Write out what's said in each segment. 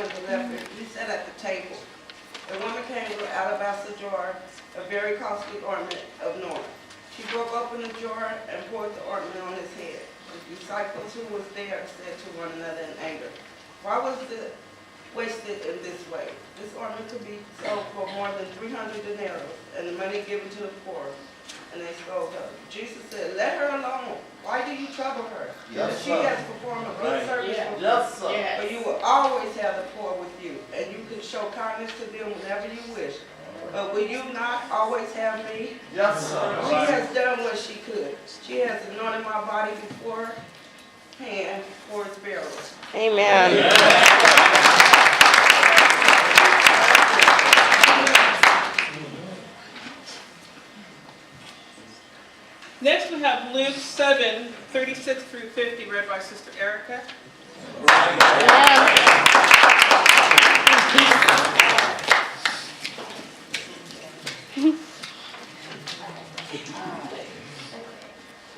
Simon the leper, he sat at the table. The woman came with an alabaster jar, a very costly ornament of nard. She broke open the jar and poured the ornament on his head. The disciples who was there said to one another in anger, "Why was it wasted in this way? This ornament could be sold for more than 300 denarii, and the money given to the poor." And they scolded her. Jesus said, "Let her alone. Why do you trouble her? Yes, She has performed a good service for you. Yes, sir. But you will always have the poor with you, and you can show kindness to them whenever you wish. But will you not always have me?" Yes, sir. She has done what she could. She has anointed my body beforehand for its burial. Amen. Next we have Luke 7:36 through 50, read by Sister Erica.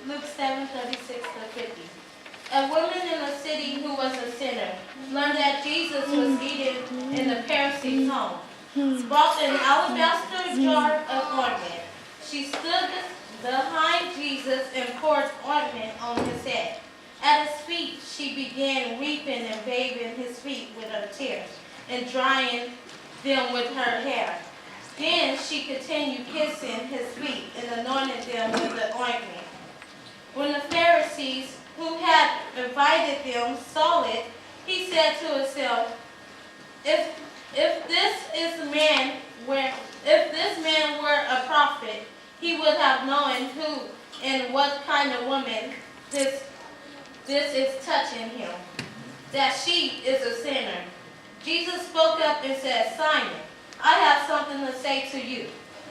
Luke 7:36 to 50. A woman in a city who was a sinner learned that Jesus was eating in the Pharisee's home, brought an alabaster jar of ointment. She stood behind Jesus and poured ointment on his head. At his feet, she began weeping and bathing his feet with her tears and drying them with her hair. Then she continued kissing his feet and anointed them with the ointment. When the Pharisees who had invited them saw it, he said to himself, if this man were a prophet, he would have known who and what kind of woman this is touching him, that she is a sinner. Jesus spoke up and said, "Simon, I have something to say to you."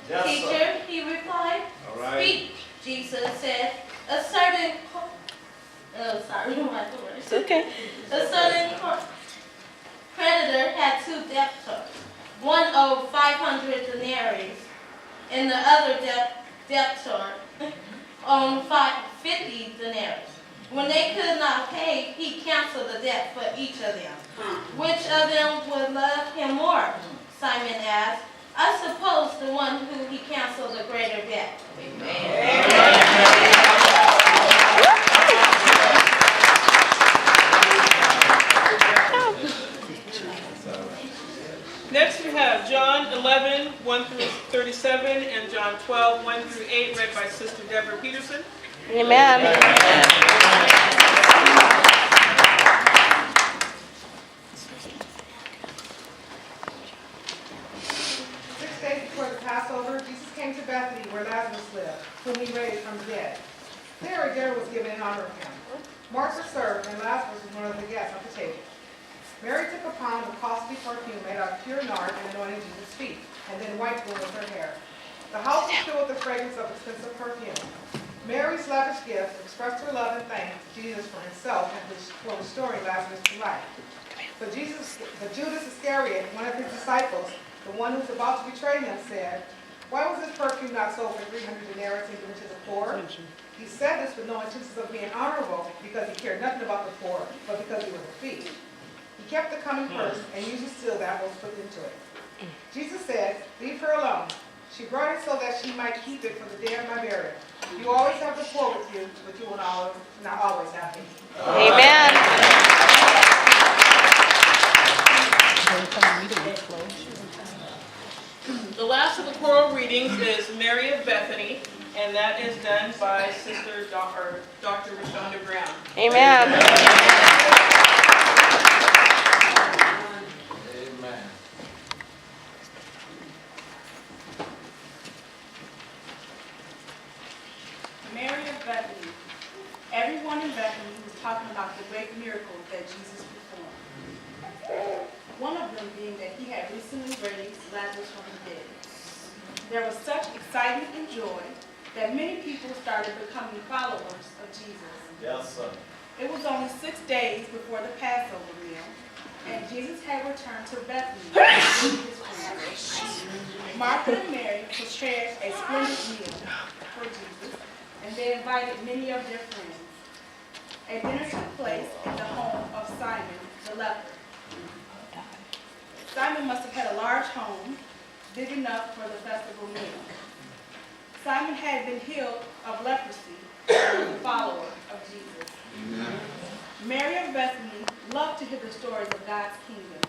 Yes, "Teacher," sir. he replied. All right. "Speak," Jesus said. A certain creditor had two debtors. One owed 500 denarii, and the other debtor owed 50 denarii. When they could not pay, he canceled the debt for each of them. "Which of them would love him more?" Simon asked. "I suppose the one who he canceled the greater debt." Amen. Next we have John 11:1 through 37, and John 12:1 through 8, read by Sister Deborah Peterson. Amen. 6 days before the Passover, Jesus came to Bethany, where Lazarus lived, whom he raised from the dead. There a dinner was given in honor of him. Martha served, and Lazarus was one of the guests at the table. Mary took a pound of costly perfume made out of pure nard and anointed Jesus' feet, and then wiped them with her hair. The house was filled with the fragrance of expensive perfume. Mary's lavish gifts expressed her love and thanks to Jesus for himself and for restoring Lazarus to life. But Judas Iscariot, one of his disciples, the one who was about to betray him, said, "Why was this perfume not sold for 300 denarii and given to the poor?" He said this with no intentions of being honorable, because he cared nothing about the poor, but because he was a thief. He kept the common purse and used the seal that was put into it. Jesus said, "Leave her alone. She brought it so that she might keep it for the day of my burial. You always have the poor with you, but you will not always have me." Amen. The last of the choral readings is Mary of Bethany, and that is done by Sister Dr. Rashonda Brown. Amen. Amen. Mary of Bethany. Everyone in Bethany was talking about the great miracles that Jesus performed. One of them being that he had recently raised Lazarus from the dead. There was such excitement and joy that many people started becoming followers of Jesus. Yes, sir. It was only 6 days before the Passover meal, and Jesus had returned to Bethany with his friends. Martha and Mary prepared a splendid meal for Jesus, and they invited many of their friends. A dinner took place in the home of Simon the leper. Simon must have had a large home, big enough for the festival meal. Simon had been healed of leprosy and was a follower of Jesus. Mary of Bethany loved to hear the stories of God's kingdom.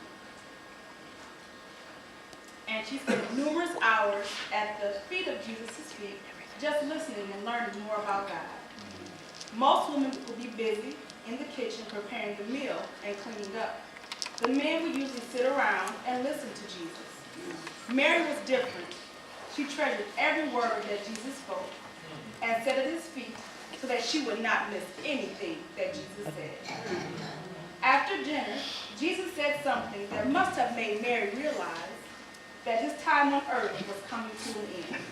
And she spent numerous hours at the feet of Jesus' feet, just listening and learning more about God. Most women would be busy in the kitchen preparing the meal and cleaning up. The men would usually sit around and listen to Jesus. Mary was different. She treasured every word that Jesus spoke and sat at his feet so that she would not miss anything that Jesus said. After dinner, Jesus said something that must have made Mary realize that his time on earth was coming to an end.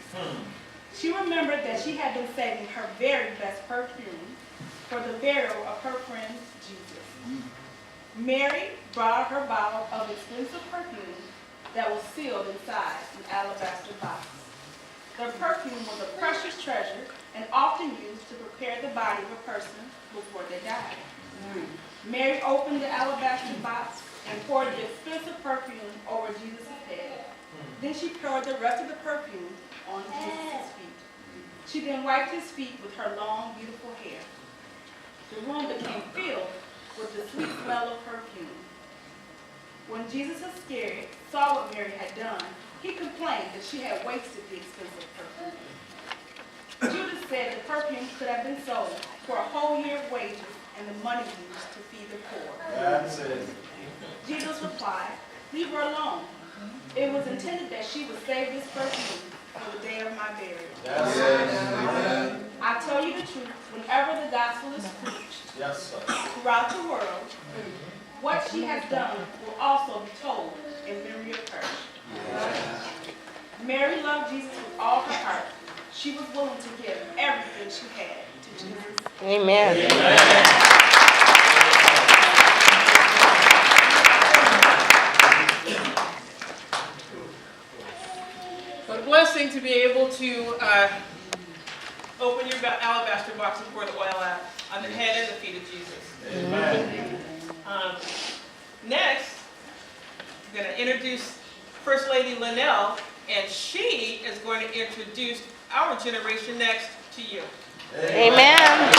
She remembered that she had been saving her very best perfume for the burial of her friend Jesus. Mary brought her bottle of expensive perfume that was sealed inside an alabaster box. The perfume was a precious treasure and often used to prepare the body of a person before they died. Mary opened the alabaster box and poured the expensive perfume over Jesus' head. Then she poured the rest of the perfume on Jesus' feet. She then wiped his feet with her long, beautiful hair. The room became filled with the sweet smell of perfume. When Jesus Iscariot saw what Mary had done, he complained that she had wasted the expensive perfume. Judas said the perfume could have been sold for a whole year's wages and the money used to feed the poor. That's it. Jesus replied, "Leave her alone. It was intended that she would save this perfume for the day of my burial." That's it. I tell you the truth, whenever the gospel is preached Yes, sir. throughout the world, what she has done will also be told in memory of her. Mary loved Jesus with all her heart. She was willing to give everything she had to Jesus. Amen. What a blessing to be able to open your alabaster box and pour the oil out on the head and the feet of Jesus. Amen. Next, I'm going to introduce First Lady Linnell, and she is going to introduce our generation next to you. Amen.